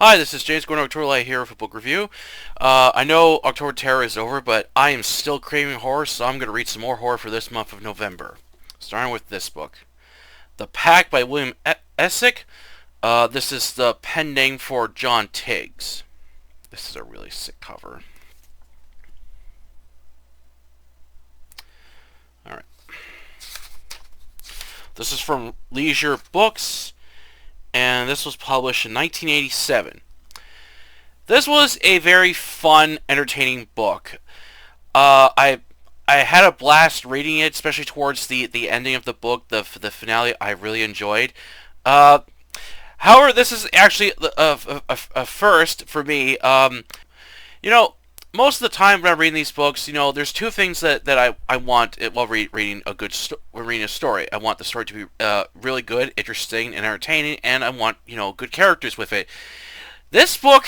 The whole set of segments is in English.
Hi, this is James Gordon October Light here with a book review. I know October Terror is over, but I am still craving horror, so I'm going to read some more horror for this month of November. Starting with this book. The Pack by William Essex. This is the pen name for John Tigges. This is a really sick cover. Alright. This is from Leisure Books, and this was published in 1987. This was a very fun, entertaining book. I had a blast reading it, especially towards the ending of the book, the finale. I really enjoyed. However, this is actually a first for me. You know, most of the time when I'm reading these books, there's two things that I want while reading reading a story. I want the story to be really good, interesting, and entertaining, and I want, good characters with it. This book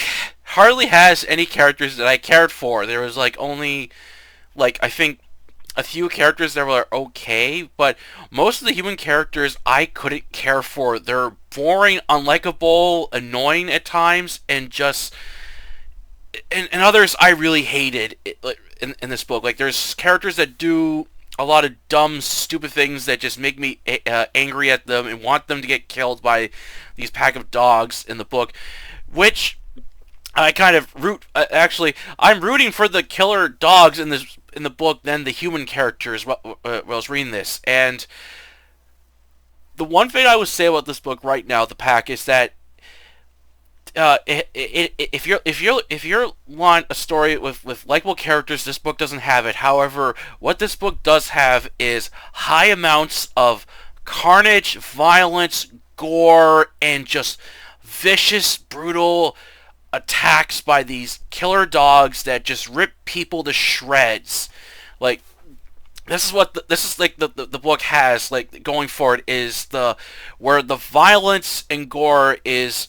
hardly has any characters that I cared for. There was only I think a few characters that were okay, but most of the human characters I couldn't care for. They're boring, unlikable, annoying at times, and others I really hated in this book. There's characters that do a lot of dumb, stupid things that just make me angry at them and want them to get killed by these pack of dogs in the book, which I kind of actually, I'm rooting for the killer dogs in the book than the human characters while I was reading this. And the one thing I would say about this book right now, The Pack, is that if you want a story with likable characters, this book doesn't have it. However, what this book does have is high amounts of carnage, violence, gore, and just vicious, brutal attacks by these killer dogs that just rip people to shreds. This is what the book has going for it, is where the violence and gore is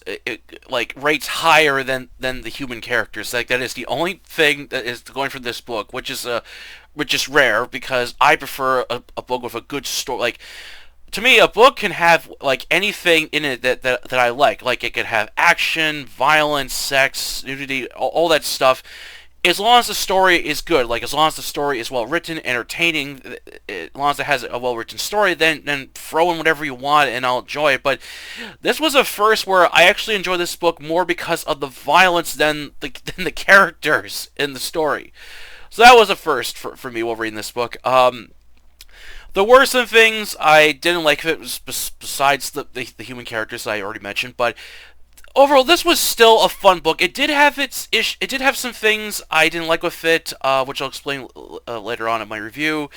rates higher than the human characters. That is the only thing that is going for this book, which is rare, because I prefer a book with a good story. To me, a book can have anything in it that I like. It could have action, violence, sex, nudity, all that stuff. As long as the story is good, as long as the story is well written, entertaining, as long as it has a well written story, then throw in whatever you want and I'll enjoy it. But this was a first where I actually enjoyed this book more because of the violence than the characters in the story. So that was a first for me while reading this book. The worst of things I didn't like of it was besides the human characters I already mentioned, but overall, this was still a fun book. It did have it did have some things I didn't like with it, which I'll explain later on in my review.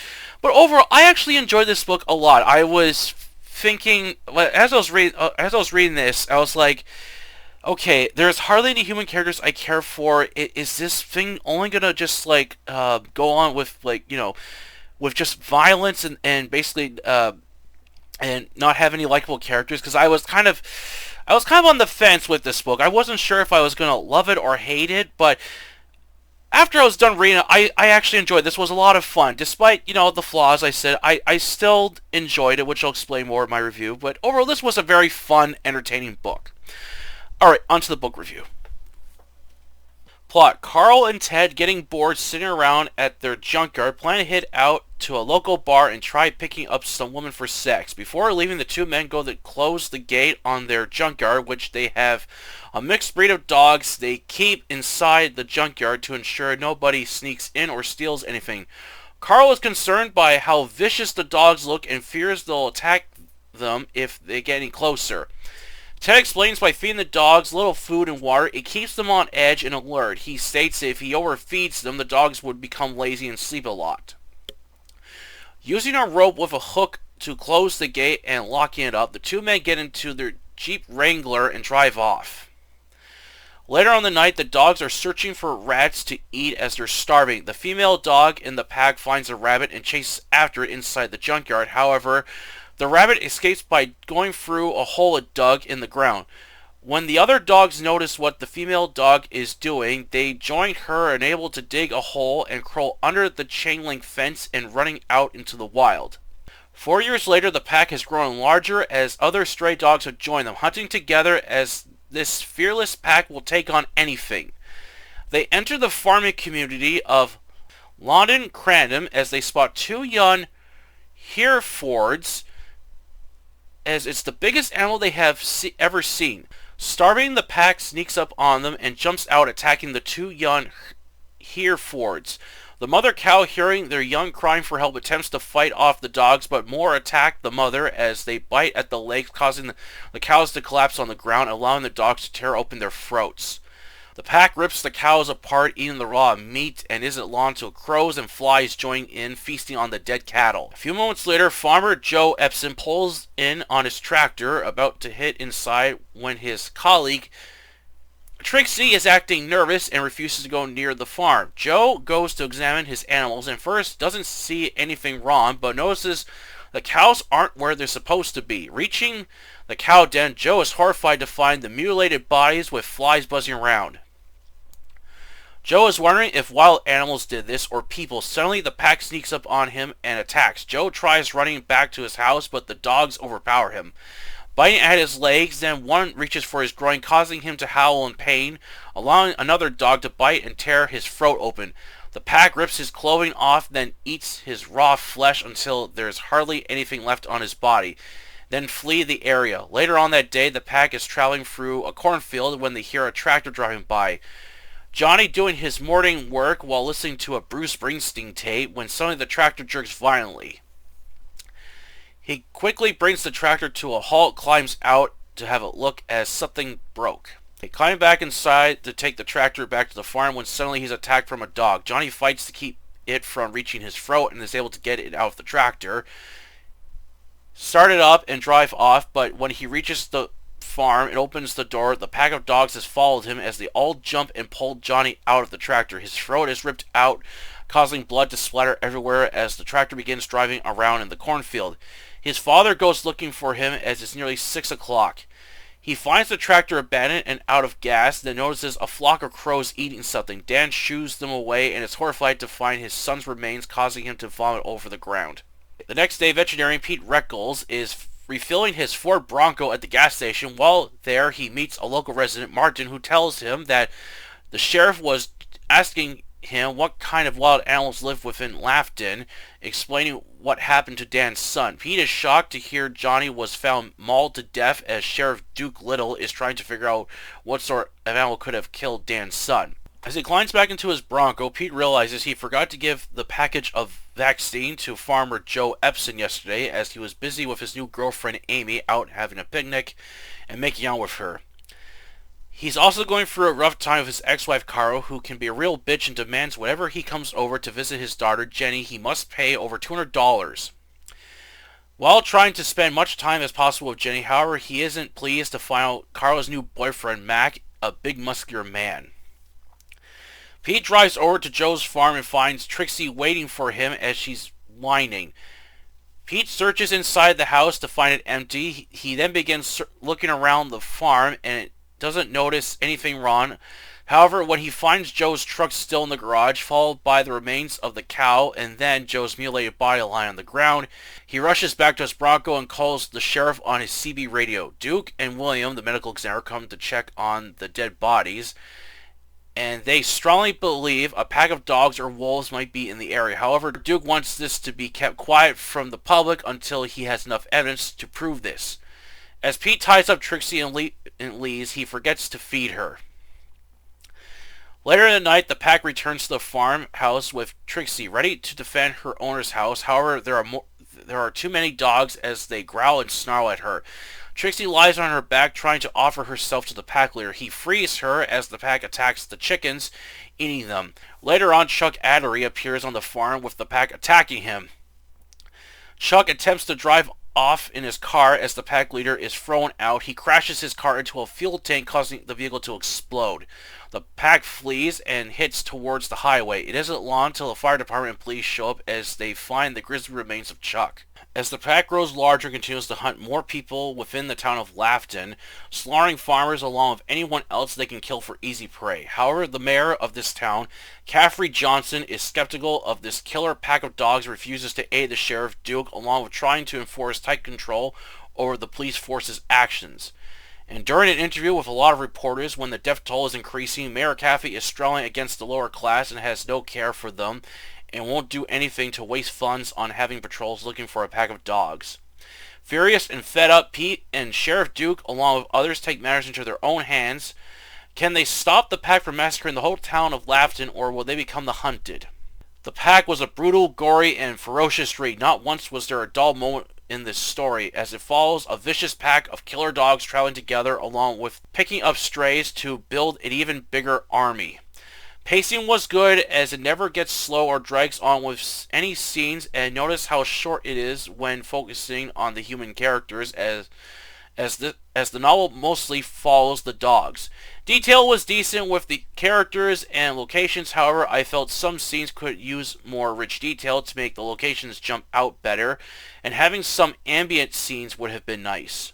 But overall, I actually enjoyed this book a lot. I was thinking, as I was reading this, I was like, okay, there's hardly any human characters I care for. Is this thing only gonna just go on with with just violence and basically and not have any likable characters? Because I was kind of on the fence with this book. I wasn't sure if I was going to love it or hate it, but after I was done reading it, I actually enjoyed it. This was a lot of fun. Despite, the flaws I said, I still enjoyed it, which I'll explain more in my review. But overall, this was a very fun, entertaining book. Alright, on to the book review. Plot: Carl and Ted, getting bored sitting around at their junkyard, plan to head out to a local bar and try picking up some woman for sex. Before leaving, the two men go to close the gate on their junkyard, which they have a mixed breed of dogs they keep inside the junkyard to ensure nobody sneaks in or steals anything. Carl is concerned by how vicious the dogs look and fears they'll attack them if they get any closer. Ted explains by feeding the dogs little food and water, it keeps them on edge and alert. He states that if he overfeeds them, the dogs would become lazy and sleep a lot. Using a rope with a hook to close the gate and locking it up, the two men get into their Jeep Wrangler and drive off. Later on the night, the dogs are searching for rats to eat as they're starving. The female dog in the pack finds a rabbit and chases after it inside the junkyard. However, the rabbit escapes by going through a hole it dug in the ground. When the other dogs notice what the female dog is doing, they join her and able to dig a hole and crawl under the chain link fence and running out into the wild. 4 years later, the pack has grown larger as other stray dogs have joined them, hunting together as this fearless pack will take on anything. They enter the farming community of London Crandom as they spot two young Herefords, as it's the biggest animal they have ever seen. Starving, the pack sneaks up on them and jumps out, attacking the two young Herefords. The mother cow, hearing their young crying for help, attempts to fight off the dogs, but more attack the mother as they bite at the legs, causing the cows to collapse on the ground, allowing the dogs to tear open their throats. The pack rips the cows apart, eating the raw meat, and isn't long till crows and flies join in, feasting on the dead cattle. A few moments later, farmer Joe Epson pulls in on his tractor, about to hit inside when his colleague Trixie is acting nervous and refuses to go near the farm. Joe goes to examine his animals and first doesn't see anything wrong, but notices the cows aren't where they're supposed to be. Reaching the cow den, Joe is horrified to find the mutilated bodies with flies buzzing around. Joe is wondering if wild animals did this or people. Suddenly, the pack sneaks up on him and attacks. Joe tries running back to his house, but the dogs overpower him, biting at his legs. Then one reaches for his groin, causing him to howl in pain, allowing another dog to bite and tear his throat open. The pack rips his clothing off, then eats his raw flesh until there's hardly anything left on his body, then flee the area. Later on that day, the pack is traveling through a cornfield when they hear a tractor driving by. Johnny doing his morning work while listening to a Bruce Springsteen tape when suddenly the tractor jerks violently. He quickly brings the tractor to a halt, climbs out to have a look as something broke. He climbs back inside to take the tractor back to the farm when suddenly he's attacked from a dog. Johnny fights to keep it from reaching his throat and is able to get it out of the tractor, start it up and drive off, but when he reaches the farm, it opens the door. The pack of dogs has followed him as they all jump and pull Johnny out of the tractor. His throat is ripped out, causing blood to splatter everywhere as the tractor begins driving around in the cornfield. His father goes looking for him as it's nearly 6 o'clock. He finds the tractor abandoned and out of gas, then notices a flock of crows eating something. Dan shoos them away and is horrified to find his son's remains, causing him to vomit over the ground. The next day, veterinarian Pete Reckles is refilling his Ford Bronco at the gas station. While there, he meets a local resident, Martin, who tells him that the sheriff was asking him what kind of wild animals live within Lafton, explaining what happened to Dan's son. Pete is shocked to hear Johnny was found mauled to death as Sheriff Duke Little is trying to figure out what sort of animal could have killed Dan's son. As he climbs back into his Bronco, Pete realizes he forgot to give the package of vaccine to farmer Joe Epson yesterday, as he was busy with his new girlfriend Amy out having a picnic and making out with her. He's also going through a rough time with his ex-wife Caro, who can be a real bitch and demands whenever he comes over to visit his daughter Jenny, he must pay over $200. While trying to spend much time as possible with Jenny, however, he isn't pleased to find out Caro's new boyfriend Mac, a big muscular man. Pete drives over to Joe's farm and finds Trixie waiting for him as she's whining. Pete searches inside the house to find it empty. He then begins looking around the farm and doesn't notice anything wrong. However, when he finds Joe's truck still in the garage, followed by the remains of the cow and then Joe's mutilated body lying on the ground, he rushes back to his Bronco and calls the sheriff on his CB radio. Duke and William, the medical examiner, come to check on the dead bodies, and they strongly believe a pack of dogs or wolves might be in the area. However, Duke wants this to be kept quiet from the public until he has enough evidence to prove this. As Pete ties up Trixie and leaves, he forgets to feed her. Later in the night, the pack returns to the farmhouse with Trixie, ready to defend her owner's house. However, there are too many dogs as they growl and snarl at her. Trixie lies on her back, trying to offer herself to the pack leader. He frees her as the pack attacks the chickens, eating them. Later on, Chuck Addery appears on the farm with the pack attacking him. Chuck attempts to drive off in his car as the pack leader is thrown out. He crashes his car into a fuel tank, causing the vehicle to explode. The pack flees and hits towards the highway. It isn't long until the fire department and police show up as they find the grisly remains of Chuck. As the pack grows larger and continues to hunt more people within the town of Lafton, slaughtering farmers along with anyone else they can kill for easy prey. However, the mayor of this town, Caffrey Johnson, is skeptical of this killer pack of dogs and refuses to aid the sheriff Duke, along with trying to enforce tight control over the police force's actions. And during an interview with a lot of reporters, when the death toll is increasing, Mayor Caffey is struggling against the lower class and has no care for them, and won't do anything to waste funds on having patrols looking for a pack of dogs. Furious and fed up, Pete and Sheriff Duke, along with others, take matters into their own hands. Can they stop the pack from massacring the whole town of Lafton, or will they become the hunted? The pack was a brutal, gory, and ferocious read. Not once was there a dull moment in this story, as it follows a vicious pack of killer dogs traveling together along with picking up strays to build an even bigger army. Pacing was good, as it never gets slow or drags on with any scenes, and notice how short it is when focusing on the human characters, as the novel mostly follows the dogs. Detail was decent with the characters and locations, however, I felt some scenes could use more rich detail to make the locations jump out better, and having some ambient scenes would have been nice.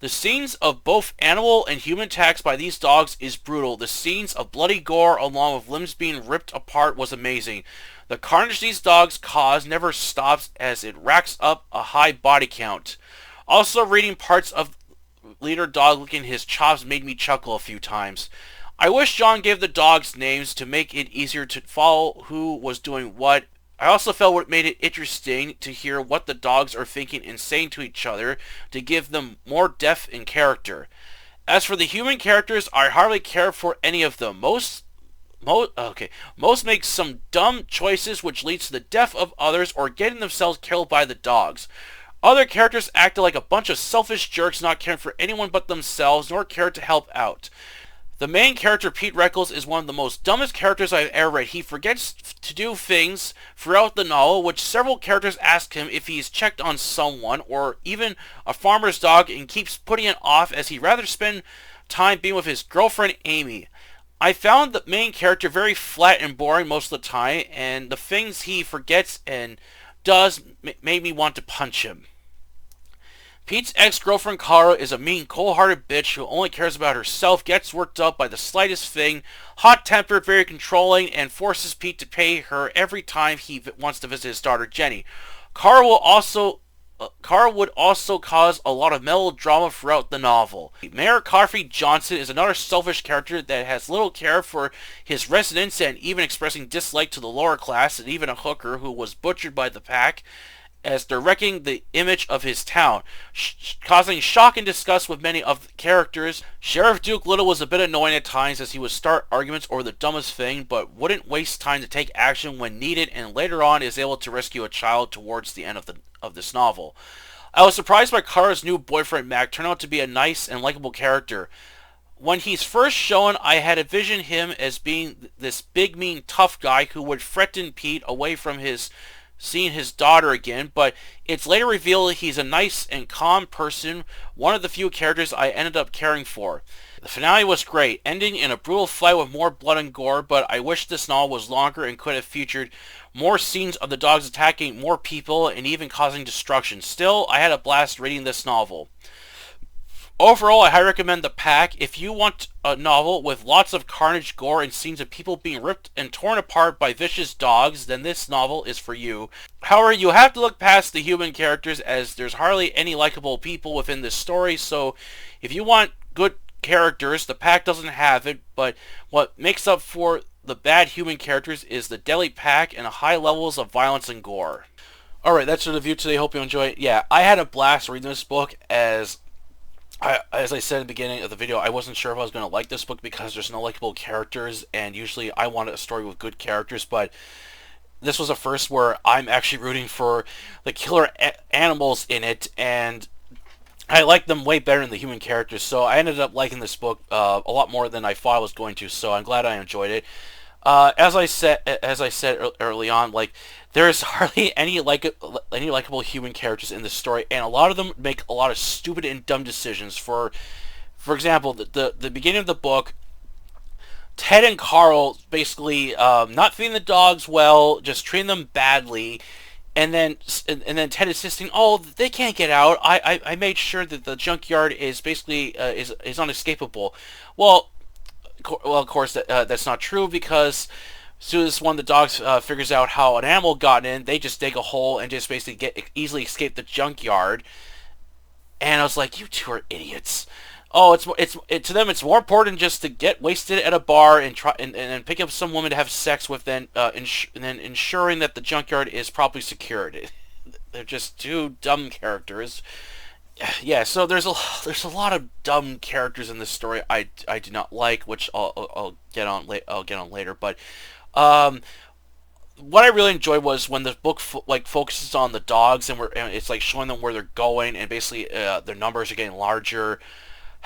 The scenes of both animal and human attacks by these dogs is brutal. The scenes of bloody gore along with limbs being ripped apart was amazing. The carnage these dogs cause never stops, as it racks up a high body count. Also, reading parts of leader dog licking his chops made me chuckle a few times. I wish John gave the dogs names to make it easier to follow who was doing what. I also felt what made it interesting to hear what the dogs are thinking and saying to each other to give them more depth in character. As for the human characters, I hardly care for any of them. Most make some dumb choices which leads to the death of others or getting themselves killed by the dogs. Other characters acted like a bunch of selfish jerks, not caring for anyone but themselves, nor cared to help out. The main character, Pete Reckles, is one of the most dumbest characters I've ever read. He forgets to do things throughout the novel, which several characters ask him if he's checked on someone, or even a farmer's dog, and keeps putting it off as he'd rather spend time being with his girlfriend Amy. I found the main character very flat and boring most of the time, and the things he forgets and does made me want to punch him. Pete's ex-girlfriend Cara is a mean, cold-hearted bitch who only cares about herself, gets worked up by the slightest thing, hot-tempered, very controlling, and forces Pete to pay her every time he wants to visit his daughter Jenny. Cara would also cause a lot of melodrama throughout the novel. Mayor Coffey Johnson is another selfish character that has little care for his residents and even expressing dislike to the lower class, and even a hooker who was butchered by the pack, as they're wrecking the image of his town, causing shock and disgust with many of the characters. Sheriff Duke Little was a bit annoying at times, as he would start arguments over the dumbest thing, but wouldn't waste time to take action when needed, and later on is able to rescue a child towards the end of this novel. I was surprised by Cara's new boyfriend Mac turned out to be a nice and likable character. When he's first shown, I had envisioned him as being this big, mean, tough guy who would threaten Pete away from seeing his daughter again, but it's later revealed he's a nice and calm person, one of the few characters I ended up caring for. The finale was great, ending in a brutal fight with more blood and gore, but I wish this novel was longer and could have featured more scenes of the dogs attacking more people and even causing destruction. Still, I had a blast reading this novel. Overall, I highly recommend The Pack. If you want a novel with lots of carnage, gore, and scenes of people being ripped and torn apart by vicious dogs, then this novel is for you. However, you have to look past the human characters, as there's hardly any likable people within this story, so if you want good characters, The Pack doesn't have it, but what makes up for the bad human characters is the deadly pack and high levels of violence and gore. Alright, that's the review today. Hope you enjoy it. Yeah, I had a blast reading this book, as I said at the beginning of the video, I wasn't sure if I was going to like this book because there's no likable characters, and usually I want a story with good characters, but this was a first where I'm actually rooting for the killer animals in it, and I like them way better than the human characters, so I ended up liking this book a lot more than I thought I was going to, so I'm glad I enjoyed it. As I said early on, like, there's hardly any likable human characters in this story, and a lot of them make a lot of stupid and dumb decisions. For example, the beginning of the book, Ted and Carl basically not feeding the dogs well, just treating them badly, and then Ted insisting, "Oh, they can't get out. I made sure that the junkyard is basically is unescapable." Well, of course that's not true, because as soon as one of the dogs figures out how an animal got in, they just dig a hole and just basically easily escape the junkyard. And I was like, you two are idiots. Oh, to them it's more important just to get wasted at a bar and try and pick up some woman to have sex with than and then ensuring that the junkyard is properly secured. They're just two dumb characters. Yeah, so there's a lot of dumb characters in this story I do not like, which I'll get on later. But um, what I really enjoyed was when the book focuses on the dogs and it's like showing them where they're going, and basically their numbers are getting larger.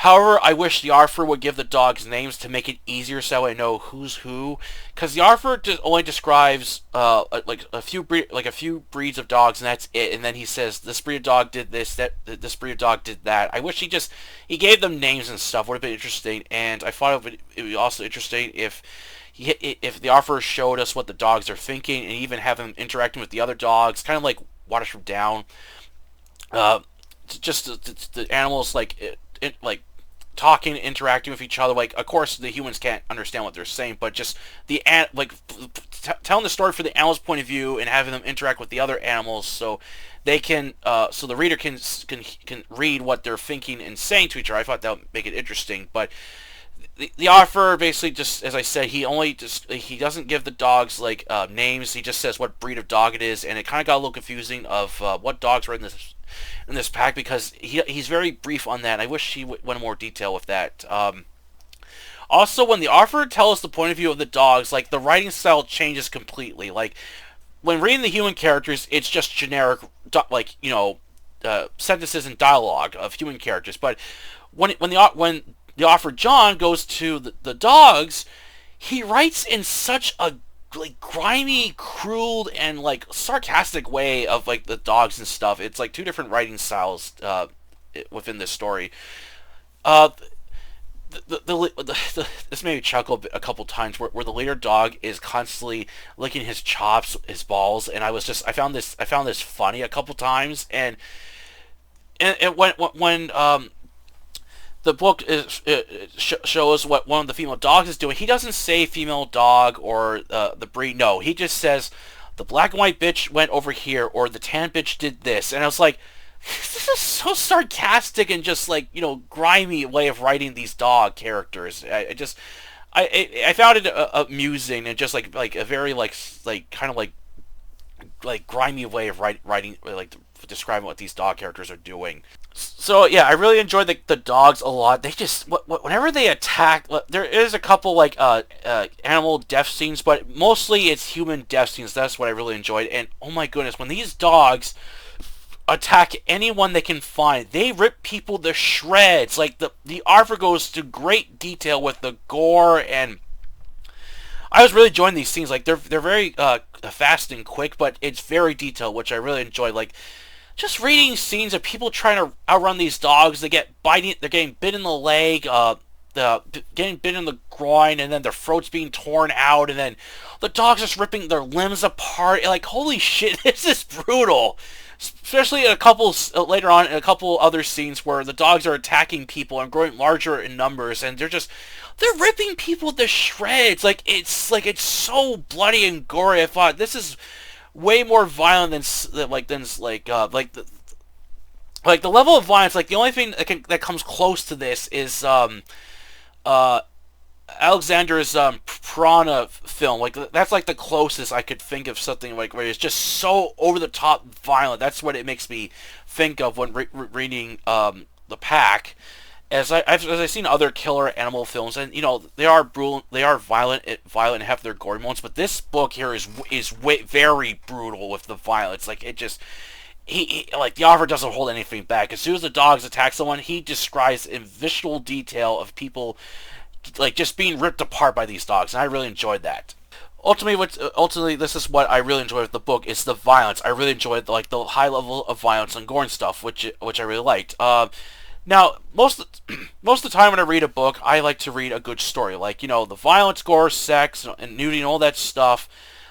However, I wish the author would give the dogs names to make it easier so I know who's who, because the author only describes like a few breeds of dogs, and that's it. And then he says this breed of dog did this, this breed of dog did that. I wish he gave them names and stuff. Would have been interesting, and I thought it would be also interesting if the author showed us what the dogs are thinking, and even have them interacting with the other dogs, kind of like Watership Down. Just the animals like talking, interacting with each other. Like, of course, the humans can't understand what they're saying, but just telling the story from the animals' point of view and having them interact with the other animals, so they can, so the reader can read what they're thinking and saying to each other. I thought that would make it interesting, but the author basically just, as I said, he doesn't give the dogs names. He just says what breed of dog it is, and it kind of got a little confusing of what dogs were in this pack, because he's very brief on that. I wish he went in more detail with that. Also, when the author tells the point of view of the dogs, like, the writing style changes completely. Like, when reading the human characters, it's just generic, sentences and dialogue of human characters. But when the author John goes to the dogs, he writes in such a grimy, cruel, and sarcastic way of the dogs and stuff. It's like two different writing styles within this story. This made me chuckle a couple times where the leader dog is constantly licking his chops, his balls, and I found this funny a couple times, and when the book shows what one of the female dogs is doing, he doesn't say female dog or the breed. No, he just says the black and white bitch went over here, or the tan bitch did this. And I was like, this is so sarcastic and just grimy way of writing these dog characters. I found it amusing and just like a very kind of grimy way of writing describing what these dog characters are doing. So yeah, I really enjoyed the dogs a lot. They just whenever they attack, there is a couple animal death scenes, but mostly it's human death scenes. That's what I really enjoyed. And oh my goodness, when these dogs attack anyone they can find, they rip people to shreds. Like, the author goes to great detail with the gore, and I was really enjoying these scenes. Like, they're very fast and quick, but it's very detailed, which I really enjoy. Like, just reading scenes of people trying to outrun these dogs. They're getting bit in the leg, getting bit in the groin, and then their throats being torn out, and then the dogs just ripping their limbs apart. Like, holy shit, this is brutal. Especially later on in a couple other scenes where the dogs are attacking people and growing larger in numbers, and they're ripping people to shreds. It's so bloody and gory. I thought this is way more violent than the level of violence. Like, the only thing that comes close to this is Alexander's Piranha film. Like, that's the closest I could think of something where it's just so over the top violent. That's what it makes me think of when reading the Pack. As I've seen other killer animal films, and they are brutal, they are violent and have their gory moments. But this book here is very brutal with the violence. Like, it just the author doesn't hold anything back. As soon as the dogs attack someone, he describes in visual detail of people just being ripped apart by these dogs, and I really enjoyed that. Ultimately, this is what I really enjoyed with the book, is the violence. I really enjoyed the high level of violence and gore and stuff, which I really liked. Now, most of the time when I read a book, I like to read a good story. The violence, gore, sex, and nudity, and all that stuff.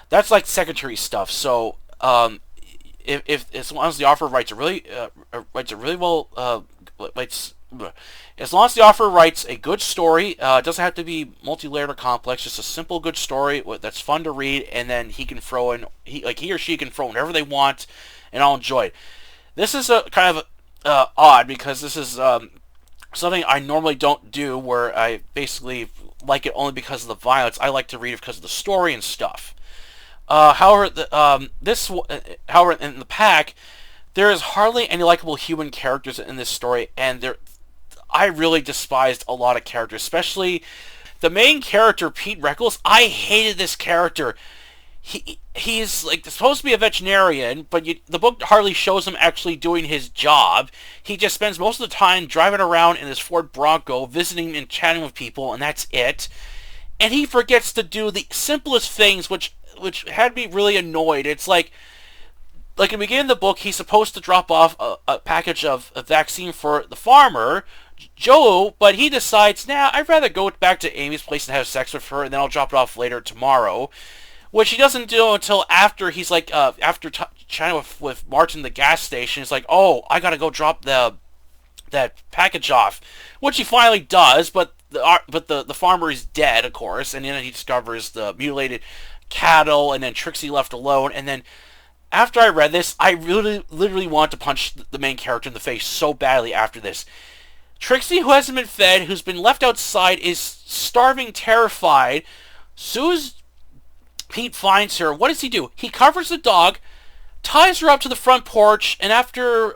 That's secondary stuff. So, if as long as the author writes a really well, as long as the author writes a good story, it doesn't have to be multi-layered or complex. Just a simple, good story that's fun to read, and then he can throw in he or she can throw whatever they want, and I'll enjoy it. This is a kind of odd because this is something I normally don't do, where I basically like it only because of the violence. I like to read it because of the story and stuff. However, however, in the pack, there is hardly any likable human characters in this story, and I really despised a lot of characters, especially the main character, Pete Reckles. I hated this character. He's like supposed to be a veterinarian, but the book hardly shows him actually doing his job. He just spends most of the time driving around in his Ford Bronco, visiting and chatting with people, and that's it. And he forgets to do the simplest things, which had me really annoyed. It's like in the beginning of the book, he's supposed to drop off a package of a vaccine for the farmer, Joe, but he decides, nah, I'd rather go back to Amy's place and have sex with her, and then I'll drop it off later tomorrow. Which he doesn't do until after he's like, after chatting with Martin at the gas station, he's like, oh, I gotta go drop that package off. Which he finally does, but the farmer is dead, of course, and then he discovers the mutilated cattle, and then Trixie left alone, and then after I read this, I really, literally wanted to punch the main character in the face so badly after this. Trixie, who hasn't been fed, who's been left outside, is starving, terrified. Sue's Pete finds her. What does he do? He covers the dog, ties her up to the front porch, and after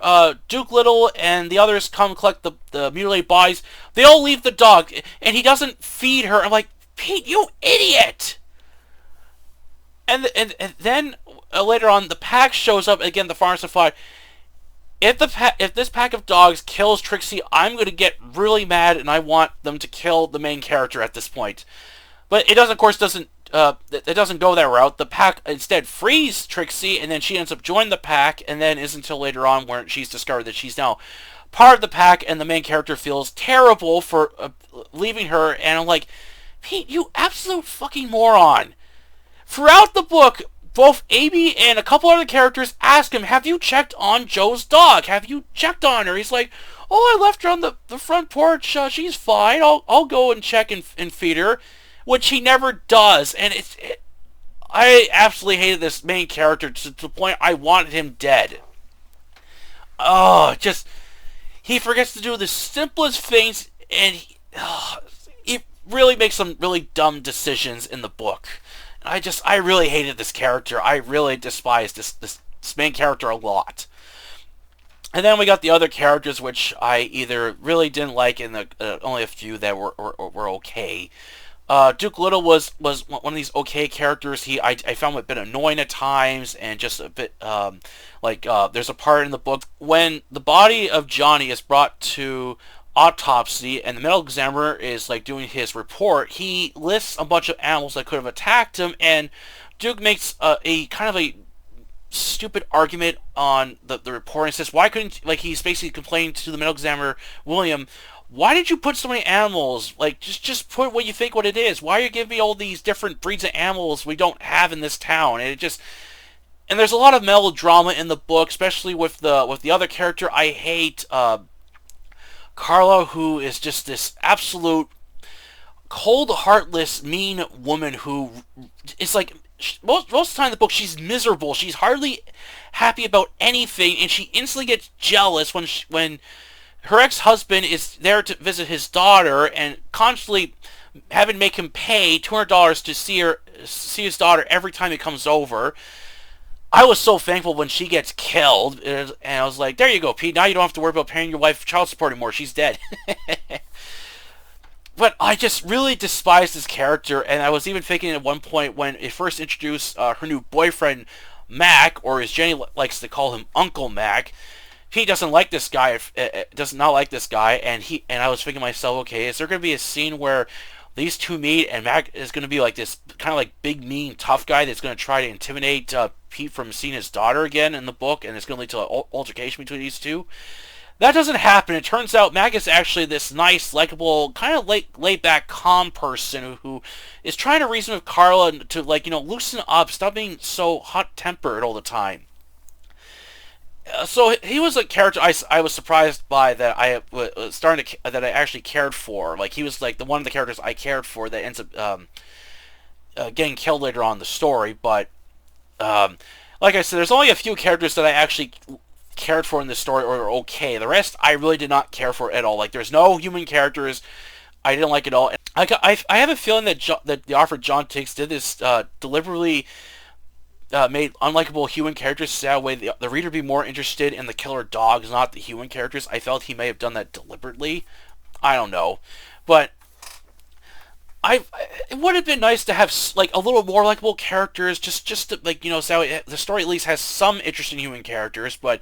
Duke Little and the others come collect the mutilated bodies, they all leave the dog, and he doesn't feed her. I'm like, Pete, you idiot! And then later on, the pack shows up again. The farmer's supplied. If this pack of dogs kills Trixie, I'm going to get really mad, and I want them to kill the main character at this point. But it doesn't, of course, it doesn't go that route. The pack instead frees Trixie, and then she ends up joining the pack, and then isn't until later on where she's discovered that she's now part of the pack, and the main character feels terrible for leaving her, and I'm like, Pete, you absolute fucking moron. Throughout the book, both Amy and a couple other characters ask him, have you checked on Joe's dog? Have you checked on her? He's like, oh, I left her on the front porch. She's fine. I'll go and check and feed her. Which he never does. And I absolutely hated this main character to the point I wanted him dead. Oh, he forgets to do the simplest things, and he really makes some really dumb decisions in the book. I really hated this character. I really despised this main character a lot. And then we got the other characters, which I either really didn't like, and only a few that were okay. Duke Little was one of these okay characters. I found him a bit annoying at times, and just a bit there's a part in the book when the body of Johnny is brought to autopsy, and the medical examiner is like doing his report. He lists a bunch of animals that could have attacked him, and Duke makes a kind of a stupid argument on the report, and says, why couldn't, like, he's basically complaining to the medical examiner, William, why did you put so many animals? Like, just put what you think what it is. Why are you giving me all these different breeds of animals we don't have in this town? And there's a lot of melodrama in the book, especially with the other character I hate, Carla, who is just this absolute cold, heartless, mean woman who is like, most of the time in the book, she's miserable. She's hardly happy about anything, and she instantly gets jealous when her ex-husband is there to visit his daughter, and constantly having to make him pay $200 to see his daughter every time he comes over. I was so thankful when she gets killed, and I was like, there you go, Pete, now you don't have to worry about paying your wife child support anymore, she's dead. But I just really despised this character, and I was even thinking at one point when it first introduced her new boyfriend, Mac, or as Jenny likes to call him, Uncle Mac. He doesn't like this guy, does not like this guy, and I was thinking to myself, okay, is there going to be a scene where these two meet, and Mac is going to be like this kind of like big, mean, tough guy that's going to try to intimidate Pete from seeing his daughter again in the book, and it's going to lead to an altercation between these two? That doesn't happen. It turns out Mac is actually this nice, likable, kind of laid-back, calm person who is trying to reason with Carla to, like, loosen up, stop being so hot-tempered all the time. So he was a character I was surprised by, that I was that I actually cared for. Like, he was like one of the characters I cared for that ends up getting killed later on in the story. But like I said, there's only a few characters that I actually cared for in this story or are okay. The rest I really did not care for at all. Like, there's no human characters. I didn't like it all. I have a feeling that that the author John Tigges did this deliberately, made unlikable human characters so that way the reader be more interested in the killer dogs, not the human characters. I felt he may have done that deliberately. I don't know, but I it would have been nice to have like a little more likable characters, just to, like, so the story at least has some interesting human characters. But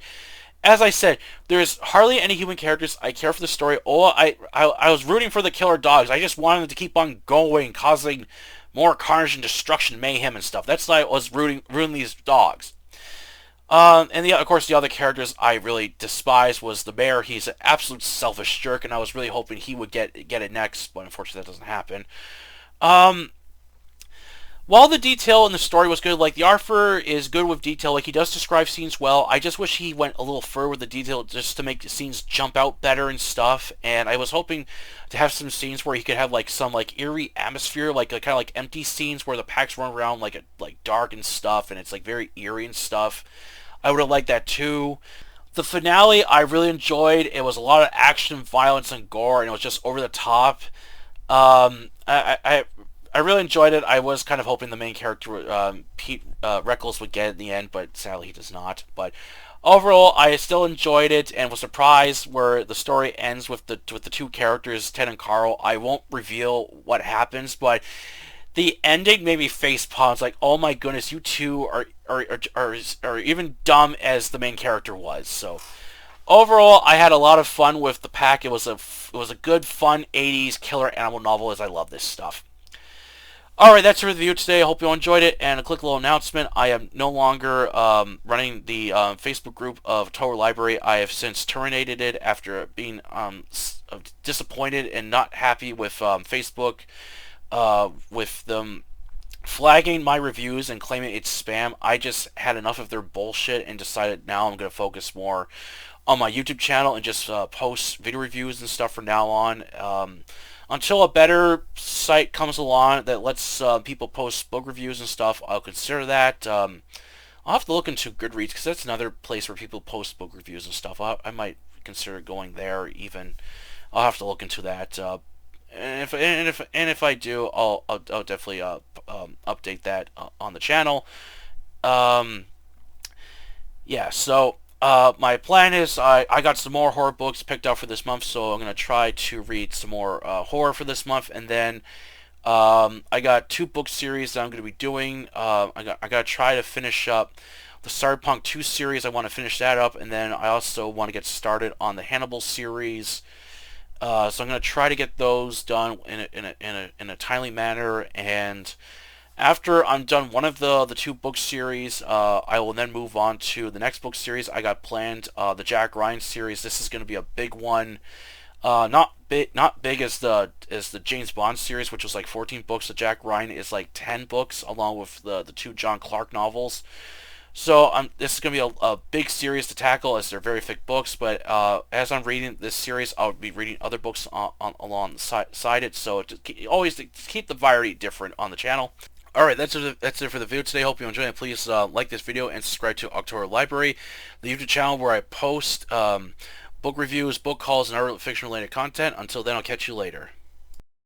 as I said, there's hardly any human characters I care for the story. I was rooting for the killer dogs. I just wanted them to keep on going, causing more carnage and destruction, mayhem and stuff. That's why I was rooting these dogs. And of course, the other characters I really despise was the mayor. He's an absolute selfish jerk, and I was really hoping he would get it next, but unfortunately that doesn't happen. Um, while the detail in the story was good, like the author is good with detail, like he does describe scenes well. I just wish he went a little further with the detail just to make the scenes jump out better and stuff. And I was hoping to have some scenes where he could have like some like eerie atmosphere, like kind of like empty scenes where the packs run around like dark and stuff, and it's like very eerie and stuff. I would have liked that too. The finale I really enjoyed. It was a lot of action, violence, and gore, and it was just over the top. I really enjoyed it. I was kind of hoping the main character, Pete Reckles, would get it in the end, but sadly he does not. But overall, I still enjoyed it and was surprised where the story ends with the two characters, Ted and Carl. I won't reveal what happens, but the ending made me face palm. It's like, oh my goodness, you two are even dumb as the main character was. So overall, I had a lot of fun with the pack. It was a good, fun 80s killer animal novel, as I love this stuff. Alright, that's the review today. I hope you all enjoyed it. And a quick little announcement. I am no longer running the Facebook group of October Library. I have since terminated it after being disappointed and not happy with Facebook, with them flagging my reviews and claiming it's spam. I just had enough of their bullshit and decided now I'm going to focus more on my YouTube channel and just post video reviews and stuff from now on. Until a better site comes along that lets people post book reviews and stuff, I'll consider that. I'll have to look into Goodreads because that's another place where people post book reviews and stuff. I might consider going there even. I'll have to look into that. And if I do, I'll definitely update that on the channel. Yeah, so my plan is I got some more horror books picked out for this month, so I'm going to try to read some more horror for this month, and then I got 2 book series that I'm going to be doing. I got to try to finish up the Cyberpunk 2 series. I want to finish that up, and then I also want to get started on the Hannibal series. So I'm going to try to get those done in a timely manner, and after I'm done one of the 2 book series, I will then move on to the next book series I got planned, the Jack Ryan series. This is going to be a big one, not big as the James Bond series, which was like 14 books. The Jack Ryan is like 10 books, along with the 2 John Clarke novels. So this is going to be a big series to tackle, as they're very thick books, but as I'm reading this series, I'll be reading other books alongside it, so always to keep the variety different on the channel. Alright, that's it for the video today. Hope you enjoyed it. Please like this video and subscribe to October Library, the YouTube channel where I post book reviews, book hauls, and other fiction-related content. Until then, I'll catch you later.